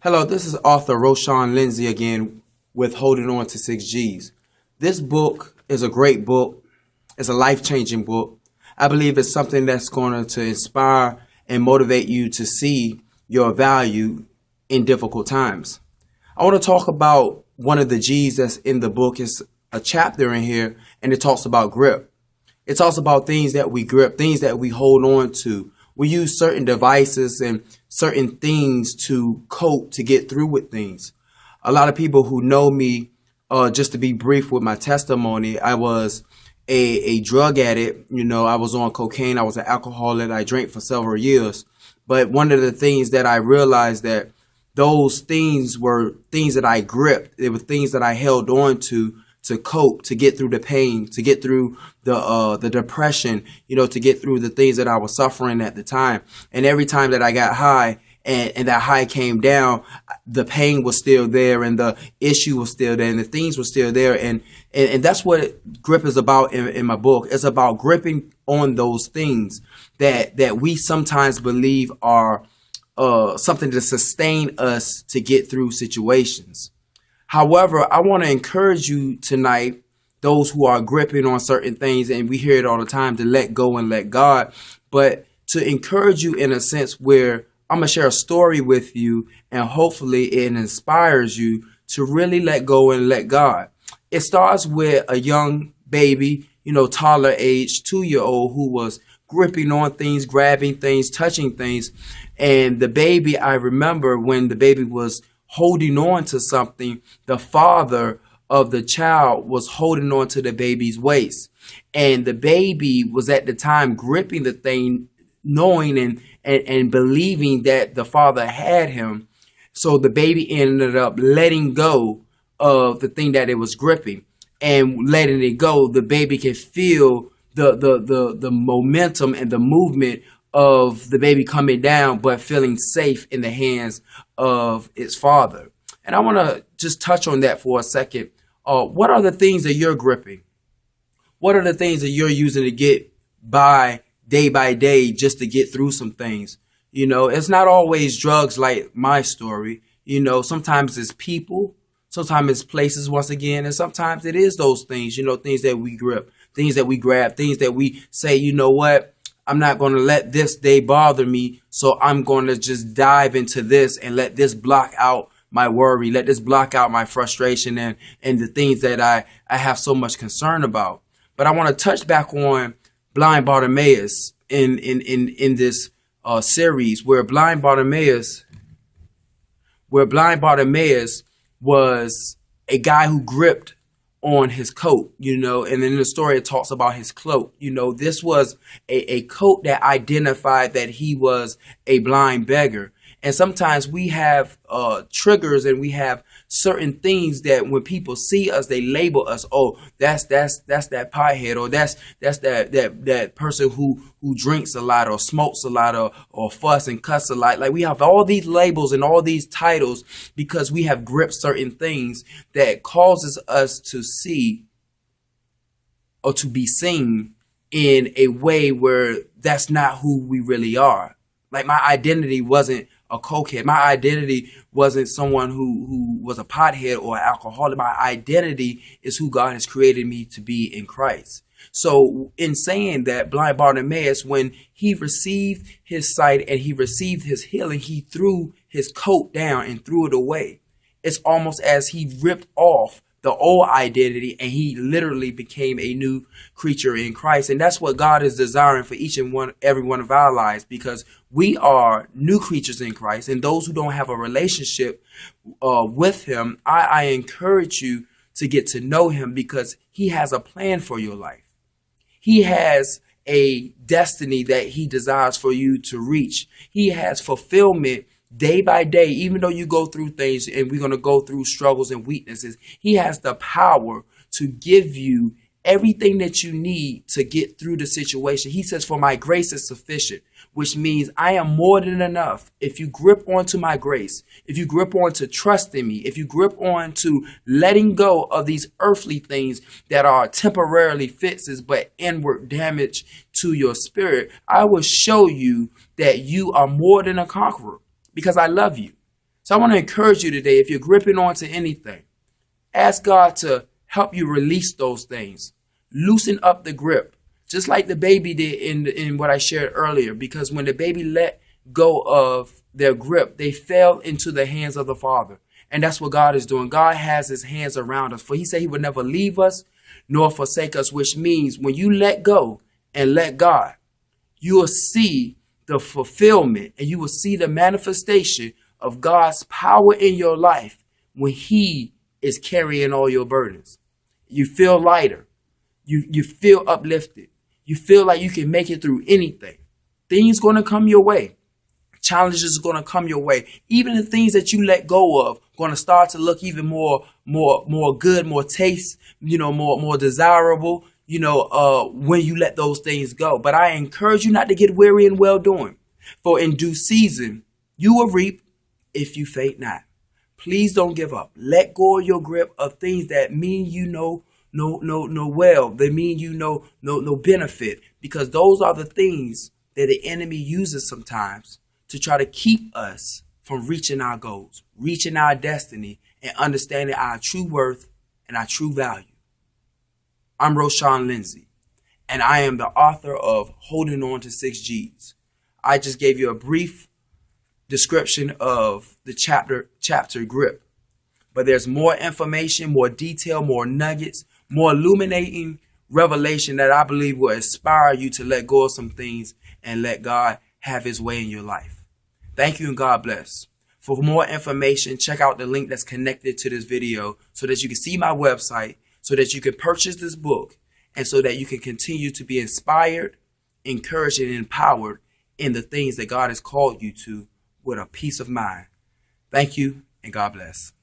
Hello, this is author Roshan Lindsay again with Holding On to 6Gs. This book is a great book. It's a life-changing book. I believe it's something that's going to inspire and motivate you to see your value in difficult times. I want to talk about one of the G's that's in the book. It's a chapter in here, and it talks about grip. It talks about things that we grip, things that we hold on to. We use certain devices and certain things to cope, to get through with things. A lot of people who know me, just to be brief with my testimony, I was a drug addict. I was on cocaine. I was an alcoholic. I drank for several years. But one of the things that I realized that those things were things that I gripped. They were things that I held on to cope, to get through the pain, to get through the depression, to get through the things that I was suffering at the time. And every time that I got high and that high came down, the pain was still there and the issue was still there and the things were still there. And that's what grip is about in my book. It's about gripping on those things that we sometimes believe are something to sustain us to get through situations. However, I want to encourage you tonight, those who are gripping on certain things, and we hear it all the time, to let go and let God, but to encourage you in a sense where I'm going to share a story with you and hopefully it inspires you to really let go and let God. It starts with a young baby, toddler age, 2-year-old who was gripping on things, grabbing things, touching things. And the baby, I remember when the baby was holding on to something, the father of the child was holding on to the baby's waist. And the baby was at the time gripping the thing, knowing and believing that the father had him. So the baby ended up letting go of the thing that it was gripping. And letting it go, the baby can feel the momentum and the movement of the baby coming down, but feeling safe in the hands of its father. And I want to just touch on that for a second. What are the things that you're gripping? What are the things that you're using to get by day, just to get through some things? It's not always drugs like my story. Sometimes it's people, sometimes it's places once again, and sometimes it is those things, things that we grip, things that we grab, things that we say, you know what? I'm not going to let this day bother me, so I'm going to just dive into this and let this block out my worry, let this block out my frustration and the things that I have so much concern about. But I want to touch back on blind Bartimaeus in this series where blind Bartimaeus was a guy who gripped on his coat, and in the story it talks about his cloak. This was a coat that identified that he was a blind beggar. And sometimes we have triggers and we have certain things that when people see us, they label us. Oh, that's that pothead, or that's that person who drinks a lot or smokes a lot or fuss and cuss a lot. Like, we have all these labels and all these titles because we have gripped certain things that causes us to see or to be seen in a way where that's not who we really are. Like, my identity wasn't a cokehead. My identity wasn't someone who was a pothead or an alcoholic. My identity is who God has created me to be in Christ. So in saying that, blind Bartimaeus, when he received his sight and he received his healing, he threw his coat down and threw it away. It's almost as he ripped off the old identity and he literally became a new creature in Christ. And that's what God is desiring for each and every one of our lives, because we are new creatures in Christ. And those who don't have a relationship with him, I encourage you to get to know him, because he has a plan for your life. He has a destiny that he desires for you to reach. He has fulfillment day by day. Even though you go through things, and we're going to go through struggles and weaknesses, he has the power to give you everything that you need to get through the situation. He says, for my grace is sufficient, which means I am more than enough. If you grip onto my grace, if you grip onto trusting me, if you grip onto letting go of these earthly things that are temporarily fixes but inward damage to your spirit, I will show you that you are more than a conqueror, because I love you. So I want to encourage you today, if you're gripping onto anything, ask God to help you release those things. Loosen up the grip, just like the baby did in what I shared earlier. Because when the baby let go of their grip, they fell into the hands of the Father. And that's what God is doing. God has his hands around us. For he said he would never leave us nor forsake us, which means when you let go and let God, you will see the fulfillment and you will see the manifestation of God's power in your life when he is carrying all your burdens. You feel lighter. You feel uplifted. You feel like you can make it through anything. Things going to come your way. Challenges are going to come your way. Even the things that you let go of going to start to look even more good, more taste, more desirable, when you let those things go. But I encourage you not to get weary in well doing, for in due season you will reap if you faint not. Please don't give up. Let go of your grip of things that mean no well. They mean no benefit, because those are the things that the enemy uses sometimes to try to keep us from reaching our goals, reaching our destiny, and understanding our true worth and our true value. I'm Roshan Lindsay, and I am the author of Holding On to 6 G's. I just gave you a brief description of the chapter grip, but there's more information, more detail, more nuggets, more illuminating revelation that I believe will inspire you to let go of some things and let God have his way in your life. Thank you and God bless. For more information, check out the link that's connected to this video so that you can see my website, so that you can purchase this book, and so that you can continue to be inspired, encouraged, and empowered in the things that God has called you to with a peace of mind. Thank you and God bless.